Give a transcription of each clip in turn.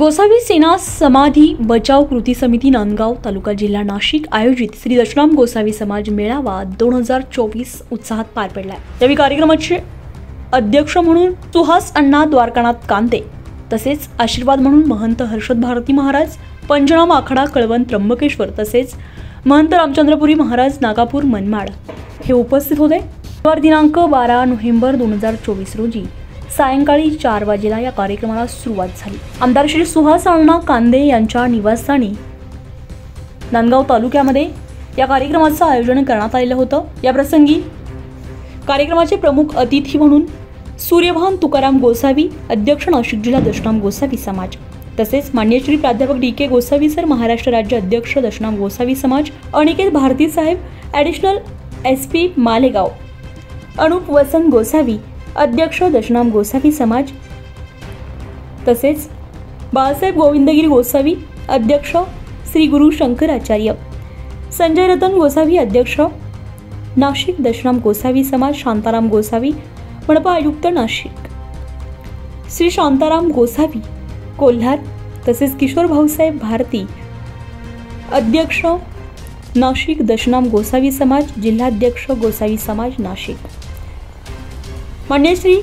गोसावी सेना समाधी बचाव कृती समिती नांदगाव तालुका जिल्हा नाशिक आयोजित श्री दशनाम गोसावी समाज मेळावा 2024 उत्साहात पार पडला। यावेळी कार्यक्रमाचे अध्यक्ष म्हणून सुहास अण्णा द्वारकानाथ कांते तसेच आशीर्वाद म्हणून महंत हर्षद भारती महाराज पंचनाम आखाडा कळवण त्र्यंबकेश्वर तसेच महंत रामचंद्रपुरी महाराज नागापूर मनमाड हे उपस्थित होते। दिनांक 12 नोव्हेंबर 2024 रोजी सायंकाळी 4 वाजेला या कार्यक्रमाला सुरुवात झाली। आमदार श्री सुहास अण्णा कांदे यांच्या निवासस्थानी नांदगाव तालुक्यामध्ये या कार्यक्रमाचं आयोजन करण्यात आलेलं होतं। या प्रसंगी कार्यक्रमाचे प्रमुख अतिथी म्हणून सूर्यभान तुकाराम गोसावी अध्यक्ष नाशिक जिल्हा दशनाम गोसावी समाज तसेच माननीय श्री प्राध्यापक डी.के. गोसावी सर महाराष्ट्र राज्य अध्यक्ष दशनाम गोसावी समाज अनिकेत भारती साहेब ॲडिशनल एस.पी. मालेगाव अनुप वसंत गोसावी अध्यक्ष दशनाम गोसावी समाज तसेच बाळासाहेब गोविंदगिरी गोसावी अध्यक्ष श्री गुरु शंकराचार्य संजय रतन गोसावी अध्यक्ष नाशिक दशनाम गोसावी समाज शांताराम गोसावी मनपा आयुक्त नाशिक श्री शांताराम गोसावी कोल्हार तसेच किशोर भाऊसाहेब भारती अध्यक्ष नाशिक दशनाम गोसावी समाज जिल्हाध्यक्ष गोसावी समाज नाशिक मान्य श्री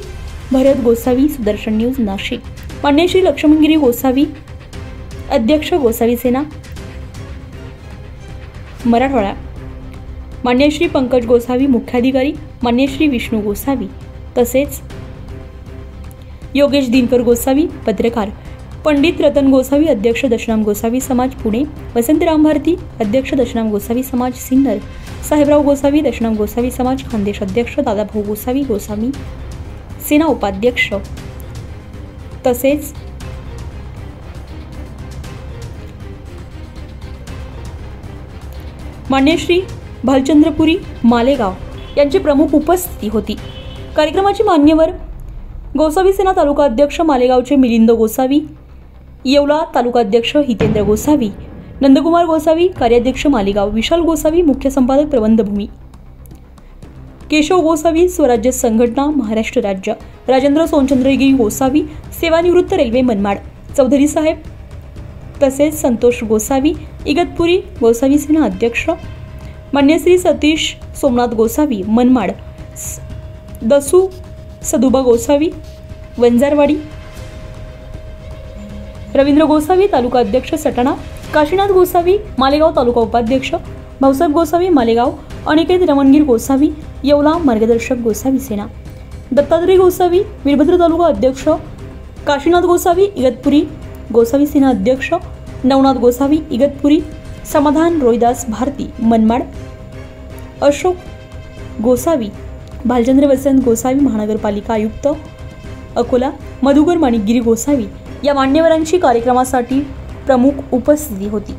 भरत गोसावी सुदर्शन न्यूज नाशिक मान्य श्री लक्ष्मणगिरी गोसावी अध्यक्ष गोसावी सेना मराठवाडा मान्य श्री पंकज गोसावी मुख्याधिकारी मान्य श्री विष्णू गोसावी तसेच योगेश दिनकर गोसावी पत्रकार पंडित रतन गोसावी अध्यक्ष दशनाम गोसावी समाज पुणे वसंतराम भारती अध्यक्ष दशनाम गोसावी समाज सिन्नर साहेबराव गोसावी दशनाम गोसावी समाज खानदेश अध्यक्ष दादाभाऊ गोसावी गोसावी सेना उपाध्यक्ष तसेच मान्य श्री भालचंद्रपुरी मालेगाव यांची प्रमुख उपस्थिती होती। कार्यक्रमाचे मान्यवर गोसावी सेना तालुका अध्यक्ष मालेगावचे मिलिंद गोसावी येवला तालुका अध्यक्ष हितेंद्र गोसावी नंदकुमार गोसावी कार्याध्यक्ष मालेगाव विशाल गोसावी मुख्य संपादक प्रबंधभूमी केशव गोसावी स्वराज्य संघटना महाराष्ट्र राज्य राजेंद्र सोनचंद्रगिरी गोसावी सेवानिवृत्त रेल्वे मनमाड चौधरी साहेब तसेच संतोष गोसावी इगतपुरी गोसावी सेना अध्यक्ष मान्य श्री सतीश सोमनाथ गोसावी मनमाड दसू सदुबा गोसावी वंजारवाडी रवींद्र गोसावी तालुका अध्यक्ष सटाणा काशीनाथ गोसावी मालेगाव तालुका उपाध्यक्ष भाऊसाहेब गोसावी मालेगाव अनिकेत रमणगीर गोसावी येवला मार्गदर्शक गोसावी सेना दत्तात्रय गोसावी वीरभद्र तालुका अध्यक्ष काशीनाथ गोसावी इगतपुरी गोसावी सेना अध्यक्ष नवनाथ गोसावी इगतपुरी समाधान रोहिदास भारती मनमाड अशोक गोसावी भालचंद्र वसंत गोसावी महानगरपालिका आयुक्त अकोला मधुकर माणिकगिरी गोसावी या मान्यवरांची कार्यक्रमासाठी प्रमुख उपस्थिती होती।